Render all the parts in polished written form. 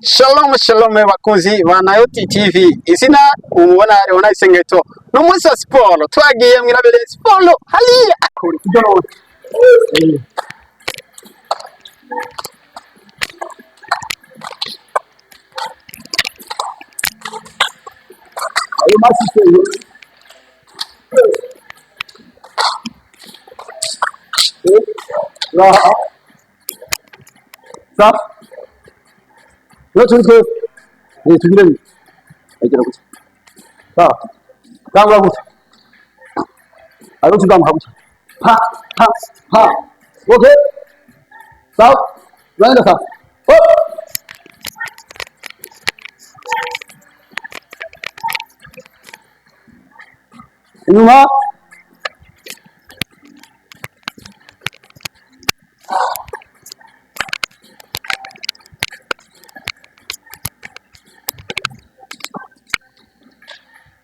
Shalom shalom bakunzi ba Nayoti TV. Izina umubona Leona Isengeto. No munsi wa siporo twagiye mwirabere siporo haliya. Ayo masi seyo. Raha. Stop. Let's go. Ni tugire. Agera gusa. Stop. Kangwa gusa. Aro tudamu hagusa. Ha. Okay. Stop. Randa stop. Hop. Inyuma.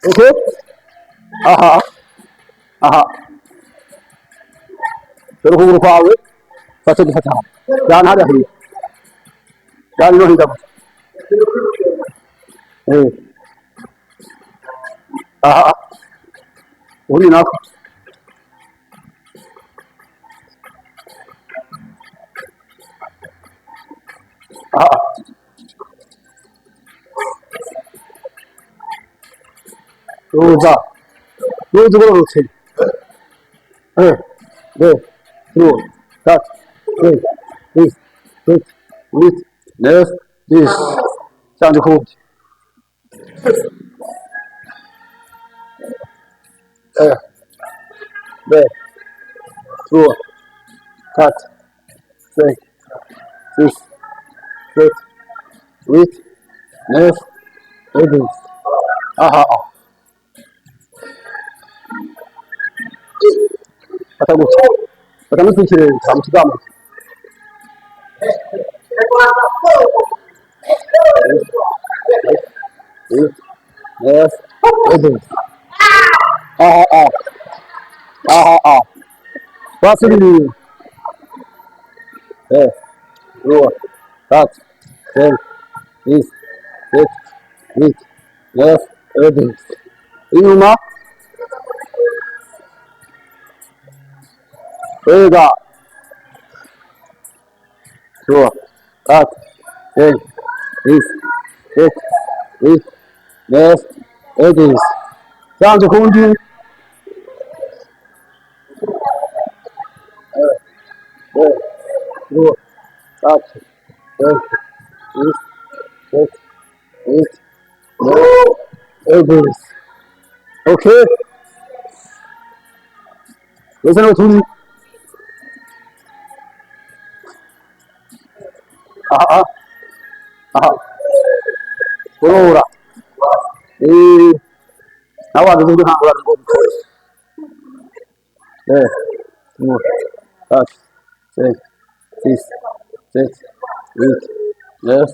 Okay. Aha. Terus guru kwawe. Fata fata. Jangan ada hari. Jangan lo hidup. Aha. Uri nak. Aha. Roza. Roza guru se. Through. Cut. This. With. Left. This. Sound cool. There. Through. Cut. Straight. This. Straight. With. Left. This. Aha. Потому что там сюда. Yes. What's it mean? Yes. Roll. Cut. Ten. This. Six. Eight. Yes. This. Inuma. Ega. Roll. Cut. Ten. This. Six. Eight. Yes. This. Sound kundi. Roll. Cut. Ten. This. Six. Eight. This. Okay. Listen to me. Aha. Ora. Now I do not want to go. Cut. Six. Yes.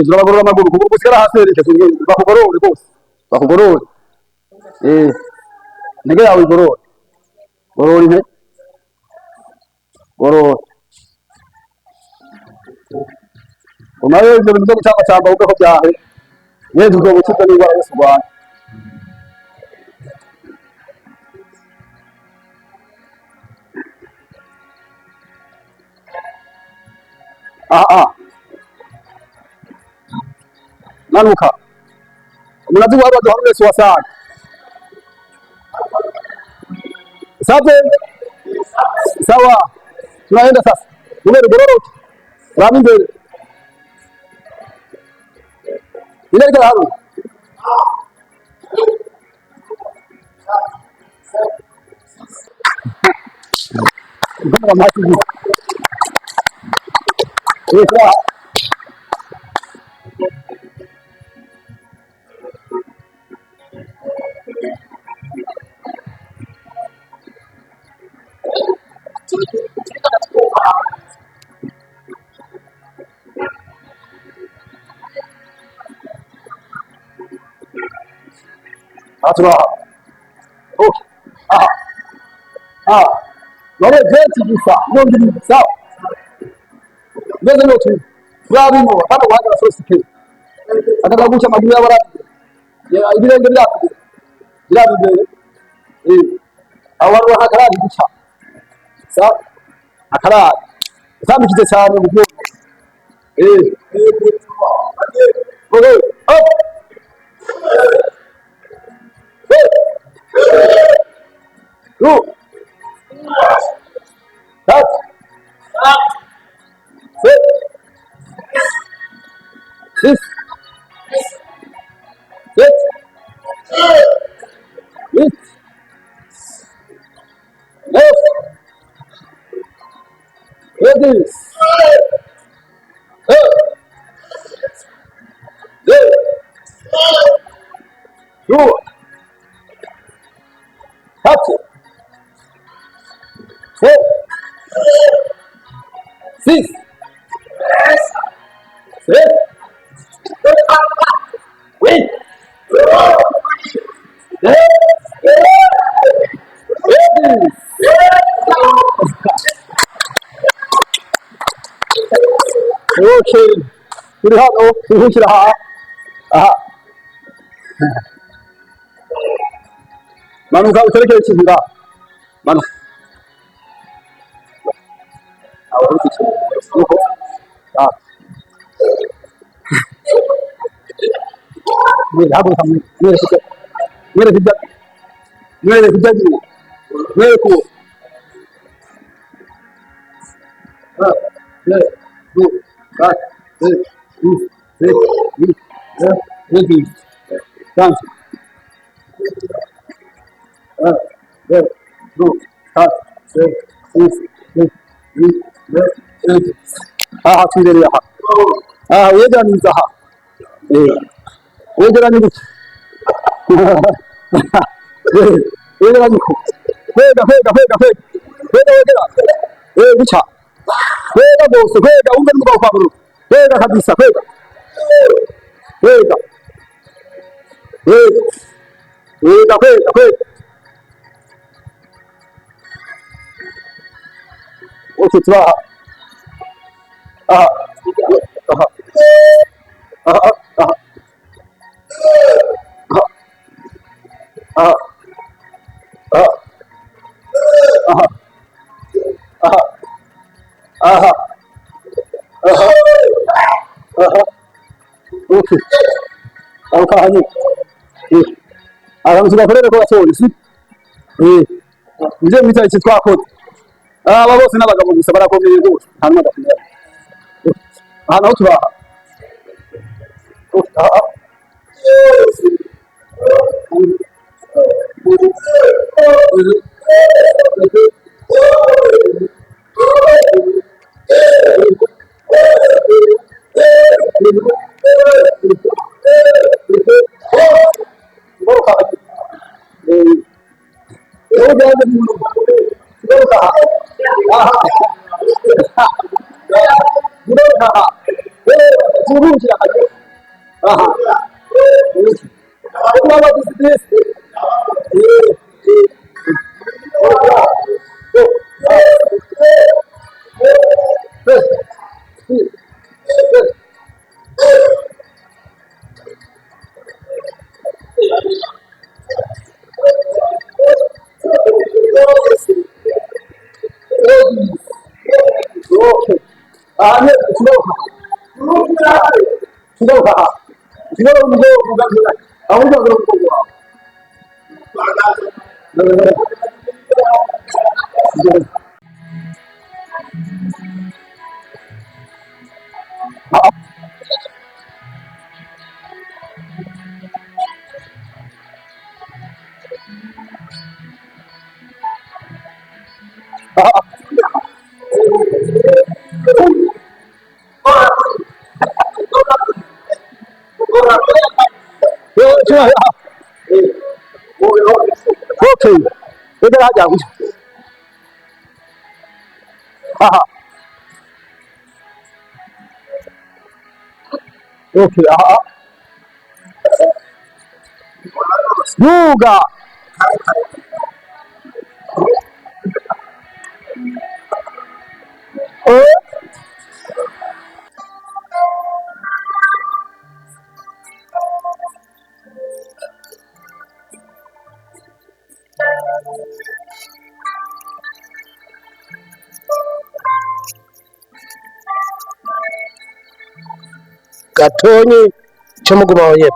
Zora maguru kubusikara hasi reka bakugorore bose. Bakugorore. Nige yawe gorore. Gorore ne. Gorore. Unaye ibintu byo gucaka cyamba uko byahe. Yezu bwo gucika ni ngwara Yesu Rwanda. Nanuka. Mnazi wao ndio hamle swasana. Sawa. Tunaenda sasa. Ule gororo. Rami mbele. Ile ile hapo. Ndio mati. Esa. Atwa. Okay. Nore jeti bisa. Ndio sawa. Beze notu. Brabino, hata waga sosike. Atakagucha maguru ya barabara. Ya ibirenge byabo. Byabo. Awaru hakarari guca. Sa akarari. Zambikize cyane mu byo. Okay. Up. Go. That. Sit. This. Sit. This. Left. Ready. Up. There. Go. Touch it. Sit. Six. Sit. Wait. Okay. Kuri hano tuhukira aha. Aha. Manuka uterekeye ikibuga. Manuka. Abaruki kibuga. Ah. Ni hapo kama ni rafiki. Ni rafiki. Ni rafiki. Ni rafiki. Ah. Yeah. Go. Back. Ready. Dance. There. Go. Start. Ah, tuendelee hapa. Ah, wewe ni mzaha. Wewe ni mtu. Wewe ni mtu. Wewe bicha. Wewe bosi, wewe unga ni kwa favor. Wewe kabisa, wewe. Wewe. Okay, twa. Ah. Okay. Hanyuma. Abantu bakorera ko basohora nje mwita iki twakoze. Aba bose n'abagabo gusa barakomeye rwose. Hanyuma ndakomeye. Aha naho turaha. Okay. Itu aja. Aha. Okay. Aha. Juga. Oh. gatonyi cyo muguma waye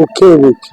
ukebuke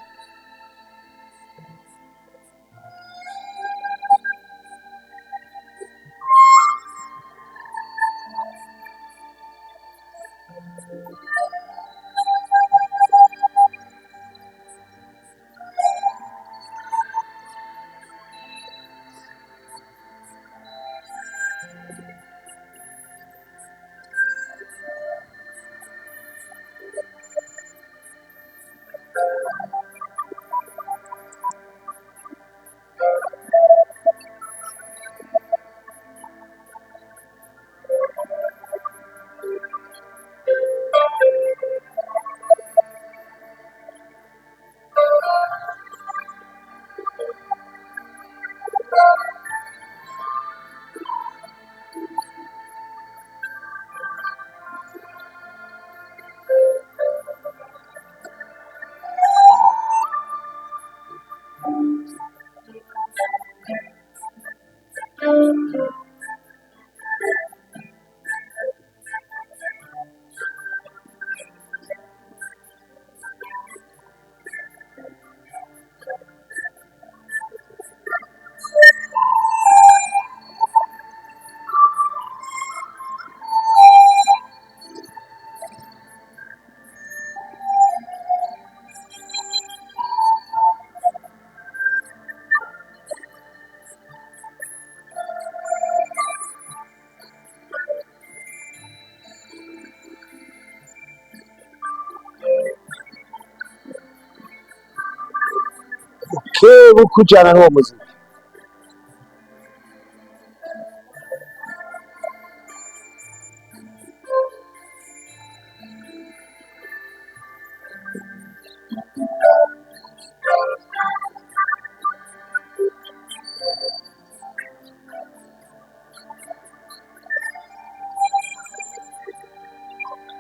ukebuke ujana n'uwo muziki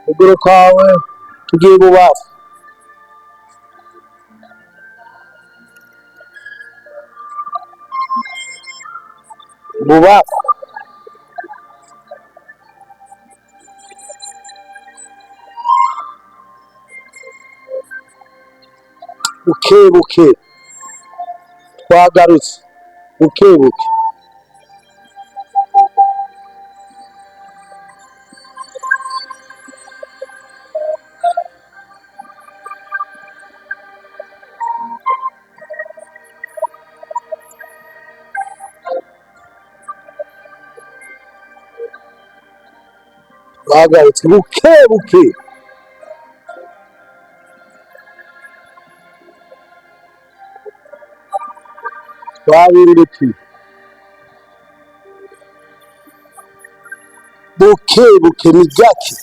ukuguru kwawe tugiye bubafu bubafu ukebuke twagarutse ukebuke twagarutse bukebuke twabiriki bukebuke ni byaki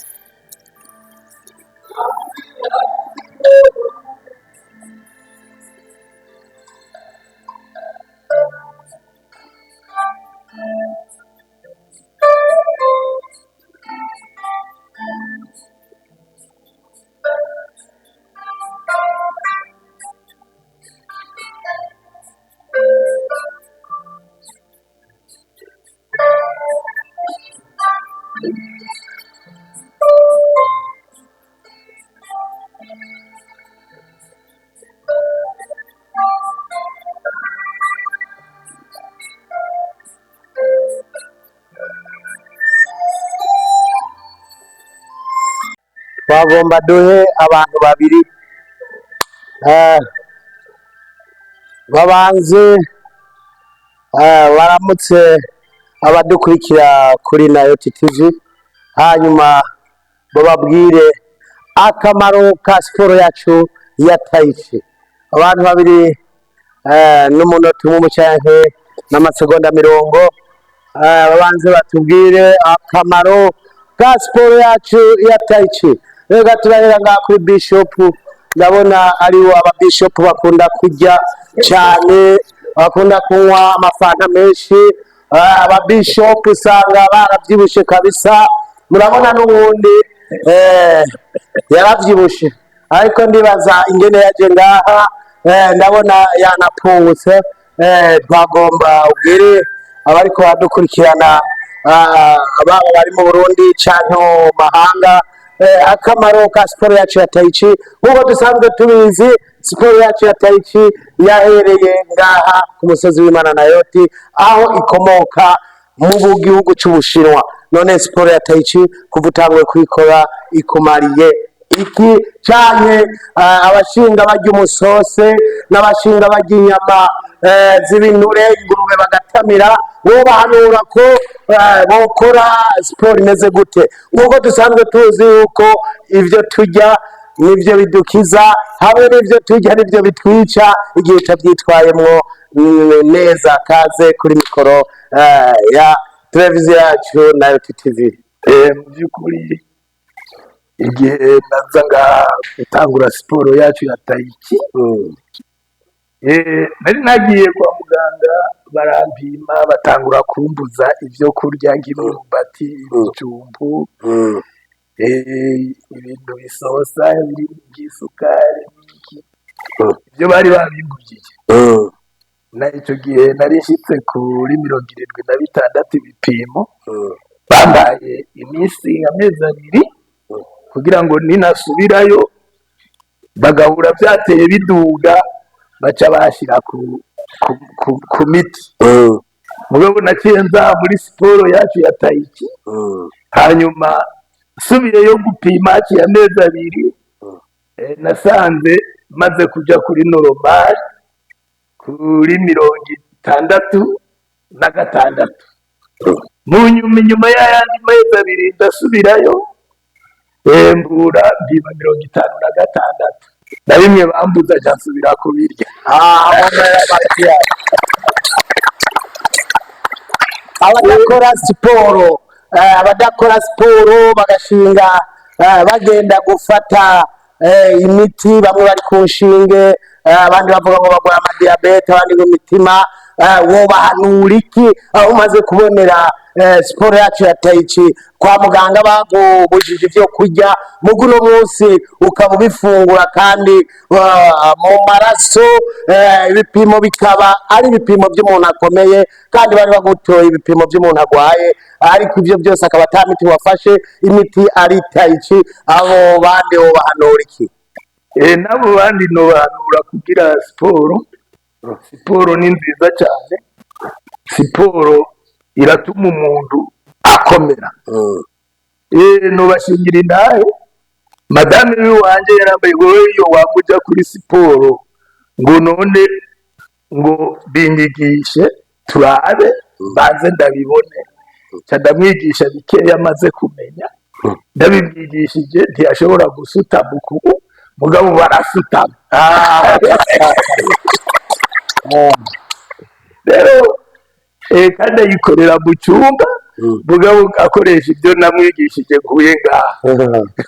twagomba duhe abantu babiri babanze baramutse abadukurikira kuri Nayoti TV hanyuma bababwire akamaro ka siporo yacu ya tayici. Abantu babiri n'umunota umwe canke n'amasegonda 40 babanze batubwire akamaro ka siporo yacu ya tayici. Rega turahera ngaha kuri Bishop, ndabona ariwo aba Bishop bakunda kurya cyane, bakunda kunywa amafanta menshi. Aba Bishop usanga baravyibushe kabisa, murabona n'ubundi yaravyibushe, ariko ndibaza ingene yaje ngaha, ndabona yanapungutse. Twagomba ubwire abariko badukurikirana ababa bari mu Burundi canke mu mahanga akamaro ka siporo yacu ya tayici. Nk'uko dusanzwe tubizi, siporo yacu ya tayici yahereye ngaha ku musozi w'Imana Nayoti, aho ikomoka mu gihugu c'Ubushinwa. None siporo ya tayici kuva utanguye kuyikora ikumariye iki? Canke abashinga barya umusose n'abashinga barya inyama z'ibinure, ingurube bagatamira, wobahanura ko bokora siporo imeze gute? Nk'uko dusanzwe tuzi yuko ivyo turya nivyo bidukiza, hamwe n'ivyo turya nivyo bitwica igihe utavyitwayemwo neza. Kaze kuri mikoro ya televiziyo yacu Nayoti TV. Mu by'ukuri igihe nazaga gutangura siporo yacu ya tayici, nari nagiye kwa muganga barampima, batangura kumbuza ibyo kurya nk'imyumbati, ibijumbu, ibintu bisosa biri by'isukari n'iki, ibyo bari babimbujije. Na icyo gihe nari nshitse kuri 76 ibipimo, bambaye amezi 2 kugira ngo ninasubirayo bagahura byateye biduga, baca bashira ku miti. Mugabo naciye nza muri siporo yacu ya tayici, hanyuma subiyeyo gupima haciye amezi 2, nasanze maze kuja kuri normal kuri 66. Mu nyuma y'ayandi mezi 2 ndasubirayo, mbura mpima 56, na bimwe bambuza nsubira kubirya. Abadakora siporo bagashinga bagenda gufata imiti, bamwe bari ku nshinge, abandi bavuga ngo bagwara amadiyabete, abandi n'imitima. Wobahanura iki aho umaze kubonera siporo yacu ya tayici kwa muganga bagubujije ivyo kurya, mugu no munsi ukaba ubifungura kandi mu maraso ibipimo bikaba ari ibipimo by'umuntu akomeye, kandi bari bagutoye ibipimo by'umuntu agwaye, ariko ivyo byose akaba ata miti wafashe, imiti ari tayici? Abo bandi wobahanura iki? Nabo bandi nobahanura kugira siporo ni nziza cyane. Siporo iratuma umuntu akomera. Nobashingira indahe, madame w'iwanje yarambaye ngo iyo wamuja kuri siporo ngo none ngo binyigishe turabe banze ndabibone, ndamwigisha bikeya amaze kumenya. Ndabibwigishije ntiyashobora gusutama ukubu, mugabo barasutama. Rero kandi yikorera mu cyumba, mugabo akoresha ibyo namwigishije nguye ngaha.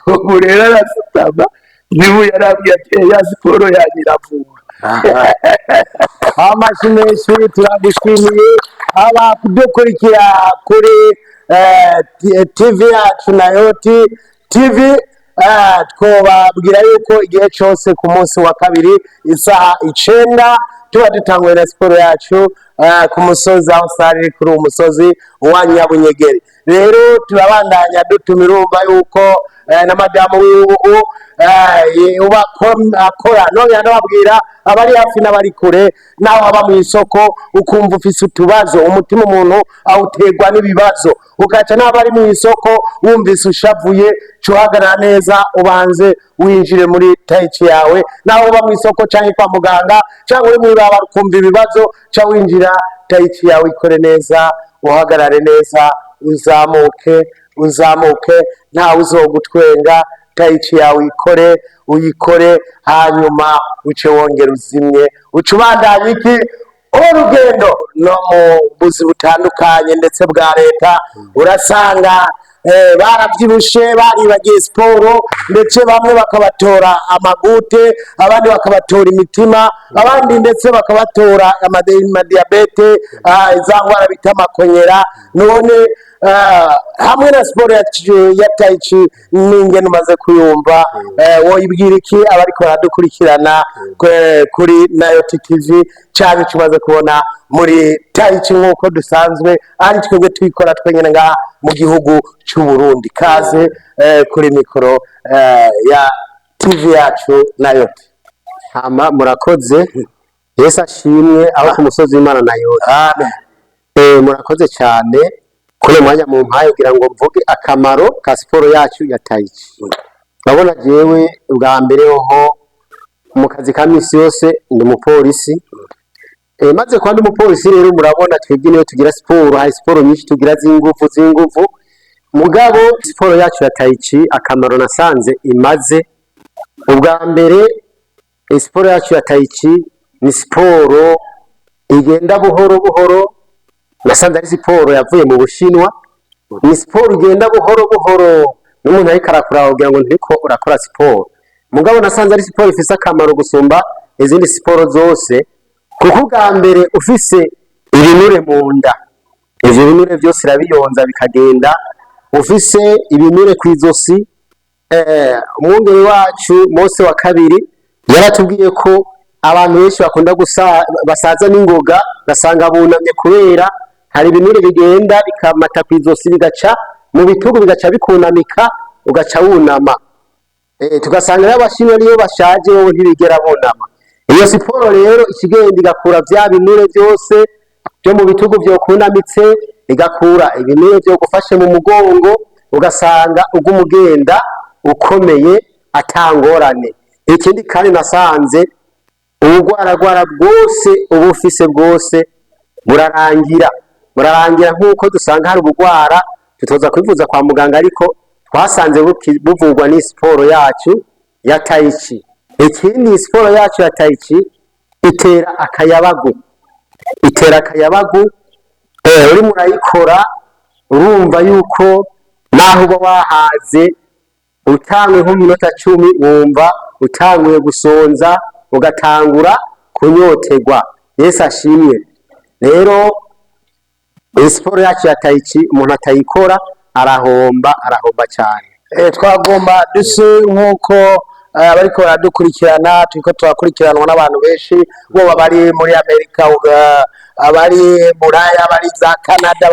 Ubu rero arasutama, niba yarambwiye ati ya siporo yanyiravura. Amashi menshi turagushimiye abakudukurikira kuri TV yacu Nayoti TV. Twobabwira yuko igihe cyose ku munsi wa kabiri isaha 9 tuba dutanguye na siporo yacu ku musozi, aho sari kuri umusozi wa Nyabunyegeri. Rero turabandanya dutumira umva yuko na madamu w'ubu akora none yanababwira abari hafi n'abari kure, naho aba mu isoko ukumva ufise utubazo, umutima umuntu awuterwa n'ibibazo, ukaca n'abari mu isoko wumvise ushavuye, cuhagarara neza ubanze winjire muri tayici yawe. Naho uba mu isoko canke kwa muganga canke uri mwibaba ukumva ibibazo, ca winjira tayici yawe ikore neza, uhagarare neza, uzamuke uzamuke ntawe uzogutwenga. Taichi yawe uyikore hanyuma uce wongera uzimye uce ubandanya iki urugendo no mu buzi butandukanye ndetse bwa leta. Urasanga barabyibushe baribagiye siporo ndetse bamwe bakabatora amagute, abandi bakabatora imitima, abandi ndetse bakabatora amadiyabete, za ndwara bita amakonyera. None hamwe na siporo ya taichi n'ingene umaze kuyumva, woyibwira iki abariko baradukurikirana kuri Nayoti TV cyane tumaze kubona muri taichi nk'uko dusanzwe ari twebwe tuyikora twenyine ngaha mu gihugu cy'u Burundi? Kaze kuri mikoro ya TV yacu Nayoti. Hama murakoze, Yesu ashimwe aho ku musozi w'Imana Nayoti. Amen. Murakoze cyane kuri mwanya mu mpaye kugira ngo mvuge akamaro ka siporo yacu ya taichi. Urabona jewe ubwa mbere ho mu kazi ka misi yose ndi umupolisi. Maze kwandi umupolisi rero murabona twebwe niyo tugira siporo, hari siporo nyinshi tugira z'inguvu. Mugabo siporo yacu ya taichi akamaro nasanze imaze, ubwa mbere siporo yacu ya taichi ni siporo igenda buhoro buhoro. Nasanze ari siporo yavuye mu Bushinwa, ni siporo igenda buhoro n'umuntu ariko arakora kugira ngo ntiko urakora siporo. Mugabo nasanze ari siporo ifise akamaro gusumba izindi siporo zose, kuko ubwa mbere ufise ibinure mu nda, ivyo binure byose irabiyonza bikagenda. Ufise ibinure kw'izosi, umwungeri wacu Mose wa kabiri yaratubwiye ko abantu benshi bakunda basaza n'ingoga basanga bunamye kubera hari ibinure bigenda bikamata kw'izosi bigaca mu bitugu bigaca bikunamika ugaca wunama. Tugasanga y'abashinwa niyo bashaje wowe ntibigera bunama. Iyo siporo rero ikigenda igakura vya binure byose byo mu bitugu byo kunamitse, igakura ibinure byo gufashe mu mugongo, ugasanga ugumugenda ukomeye atangorane. Ikindi kandi nasanze ubugwaragwara bwose ubufise bwose burarangira nk'uko dusanga hari ubugwara tutoza kwivuza kwa muganga, ariko twasanze buvugwa ni siporo yacu ya taichi. Ikindi siporo yacu ya taichi itera akayabagu, uri murayikora urumva yuko naho uba wahaze utangwe nk'iminota 10 wumva utanguye gusonza ugatangura kunyotegwa. Yesu ashimwe. Rero siporo yacu ya taichi umuntu atayikora arahomba cyane. Twagomba duse nk'uko abariko baradukurikirana turiko turakurikiranwa n'abantu benshi, bo bari muri Amerika, abari Buraya, abari za Canada,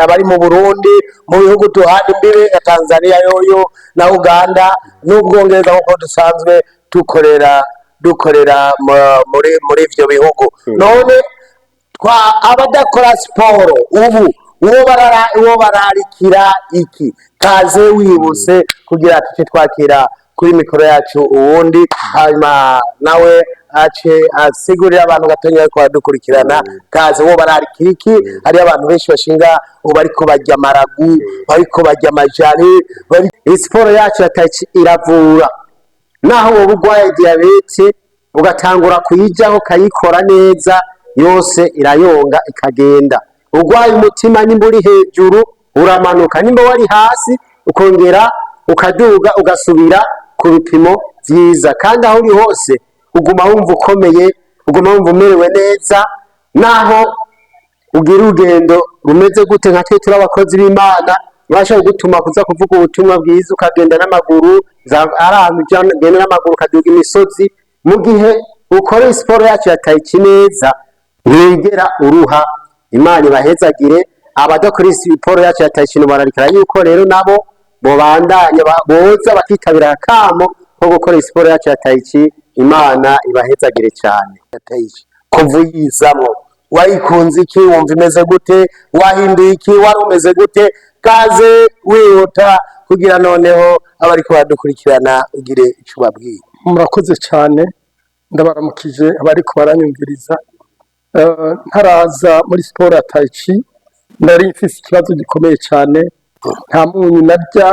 abari mu Burundi, mu bihugu tuhana imbibe ya Tanzania yoyo na Uganda n'Ubwongereza, nk'uko dusanzwe dukorera muri ivyo bihugu. None abadakora siporo uwo bararikira iki? Kaze wibuse kugira tuce twakira kuri mikoro yacu uwundi, hanyuma nawe ace asigurira abantu gatonya ariko badukurikirana. Kaze uwo bararikira iki? Hari abantu benshi bashinga bariko bajya amaragu, bariko bajya amajari. Siporo yacu ya taichi iravura, naho wowe urwaye diyabete ugatangura kuyijaho kayikora neza, yose irayonga ikagenda. Urwaye umutima nimba uri hejuru uramanuka, nimba wari hasi ukongera ukaduga ugasubira ku bipimo byiza, kandi aho uri hose uguma wumva ukomeye, uguma wumva umerewe neza. Naho ugira urugendo rumeze gute, nka twe turi abakozi b'Imana basha gutuma kuza kuvuga ubutumwa bwiza, ukagenda n'amaguru, ahantu ugenda n'amaguru ukaduga imisozi. Mu gihe ukora siporo yacu ya taichi neza wigera uruha. Imana ibahezagire. Abadakora siporo yacu ya taichi bararikira yuko rero nabo bobandanya boza bakitabira akamo ko gukora siporo yacu ya taichi. Imana ibahezagire cyane. Taichi kuvuyizamo wayikunze iki? Wumva imeze gute? Wahinduye iki? Wari umeze gute? Kaze wihuta kugira noneho abariko badukurikirana ugire icyo babwiye. Murakoze cyane, ndabaramukije abariko baranyumviriza. Ntaraza muri siporo ya taichi nari mfise ikibazo gikomeye cyane nta munyu narya,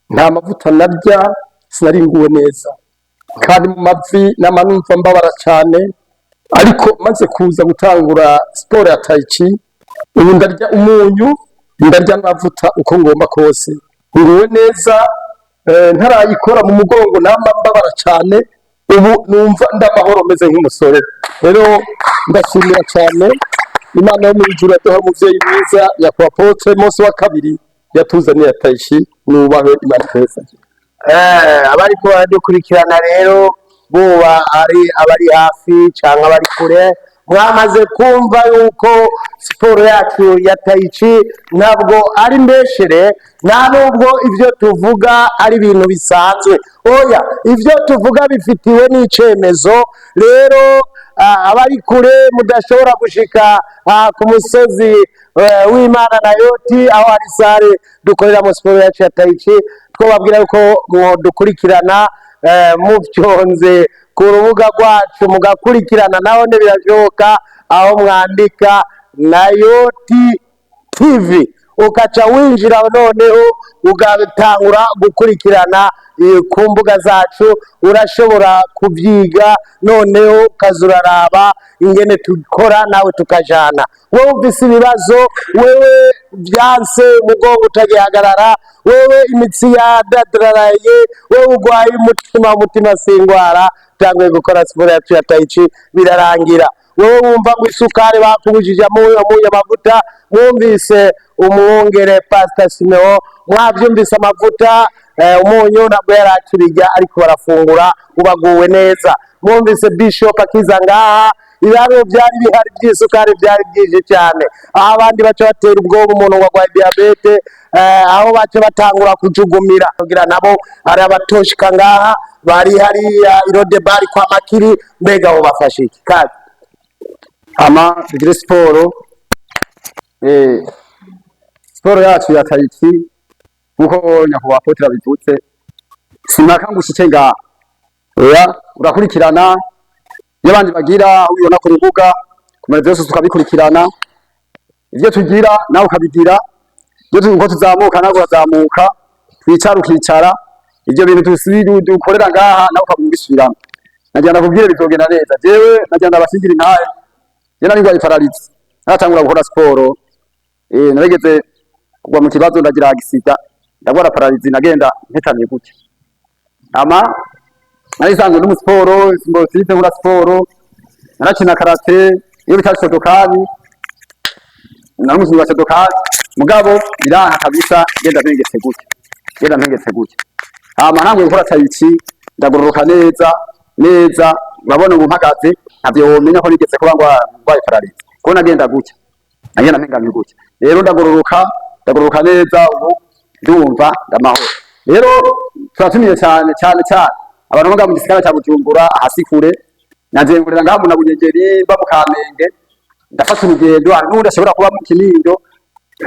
nta mavuta narya, sinaringuwe neza kandi mu mavi n'amanumva mbabara cyane, ariko maze kuza gutangura siporo ya tai chi ubu ndarya umunyu, ndarya n'amavuta uko ngomba kose, nguwe neza. Ntarayikora mu mugongo namba mbabara cyane, ubu numva ndamahoro meze nk'umusore. Rero ndashimira cyane Imana yo mu ijuru yaduha umuvyeyi mwiza ya Apotre Mose wa kabiri yatuzaniye tai chi. Nubahe Imana twese. Abari ko baradukurikirana rero buba ari abari hafi cyangwa abari kure, mwamaze kumva yuko siporo yacu ya tai chi ntabwo ari mbeshere, nta nubwo ivyo tuvuga ari ibintu bisanzwe, oya ivyo tuvuga bifitiwe n'icemezo. Rero abari kure mudashobora gushika ku musozi w'Imana na Yoti aho hari sare dukorera mu siporo yacu ya tai chi, twababwira yuko dukurikirana muvyonze ku rubuga rwacu mugakurikirana, naho birashoboka aho mwandika Nayoti TV ukaca winjira noneho ugatangura gukurikirana ku mbuga zacu, urashobora kubyiga noneho ukazuraraba ingene tukora nawe tukajana. Wowe ufise ibibazo, wewe byanse umugongo utagihagarara, wewe imitsi yadadraraye, wewe ugwaye umutima singwara, tanguye gukora siporo yacu ya tai chi birarangira. Wewe wumva ngo isukari bakubujije amunyu amavuta, mwumvise umwongere Pastor Simeo, mwavyumvise amavuta umunyu nabwo yarakirija ariko barafungura ubaguwe neza. Mwumvise Bishop akiza ngaha, ibaro byari bihari by'isukari byari byije cyane, aho abandi baca batera ubwoba umuntu wagwaye diabete, aho baca batangura kujugumira kugira nabo ari abatoshika ngaha bari hari irode bari kwa Makiri. Mbega aho bafashe iki kazi tugire siporo. Siporo yacu ya tai chi nkuko nyakubahwa Apotre abivutse, sinaka ngushike ngaha, oya urakurikirana y'abandi bagira, ubibona ku rubuga kumara byose tukabikurikirana, ivyo tugira nawe ukabigira, iyo tuko tuzamuka nawe urazamuka, twicara ukicara, ivyo bintu dukorera ngaha nawe ukabisubiramo. Nagira ndakubwire bizogenda neza. Jewe nagira ndabashingira intahe, yena ningwa iparalize natangura gukora siporo, narigeze kugwa mu kibazo ndagira agisida, ndagwara paralize, nagenda ntetamye gutya. Narisanzwe no mu siporo, simbosite nkora siporo, narakina karate, iyo bita Shotokan, naramuzi wa Shotokan, mugabo iraha kabisa, genda mpengetse gutya. Ntanguye gukora tai chi, ndagororoka neza, urabona ubu mpagaze ntabyo womenya ko nigeze kuba ngwaye paralize, ko nagenda gutya, nagenda mpengamye gutya. Rero ndagororoka neza, ubu ndumva ndamahoro. Rero turatumiye cyane abantu baga mu gisigara cya Bujumbura hasi kure, nazengurira ngaha mu Bunyegeri ba mu Kamenge, ndafata urugendo hari n'undi ashobora kuba mu Kinindo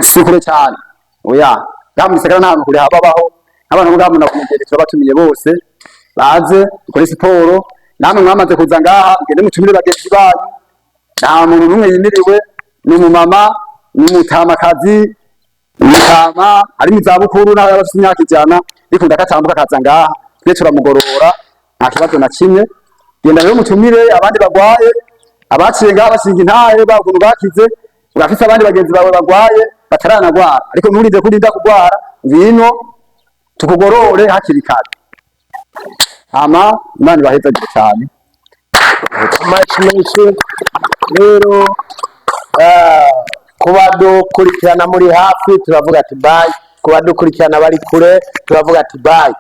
si kure cyane, oya ngaha mu gisigara nta kure habaho. Abantu baga mu Bunyegeri turabatumiye bose baze dukore siporo. Namwe mwamaze kuza ngaha ngende mutumire bagenzi banyu, nta muntu n'umwe yimiriwe, ni umumama n'umutamakazi, umutama ari mu zabukuru n'abafite imyaka 100 ariko ndakatambuka kaza ngaha, twe turamugorora nta kibazo na kimwe. Genda rero mutumire abandi bagwaye, abaciye ngaha bashinga intahe bakuntu bakize, urafise abandi bagenzi bawe bagwaye bataranagwara, ariko nturinde kurinda kugwara, ngwino tukugorore hakiri kare. Imana ibahezagire cyane. Rero kuba dukurikirana muri hafi turavuga ati bye, kuba dukurikirana bari kure turavuga ati bye.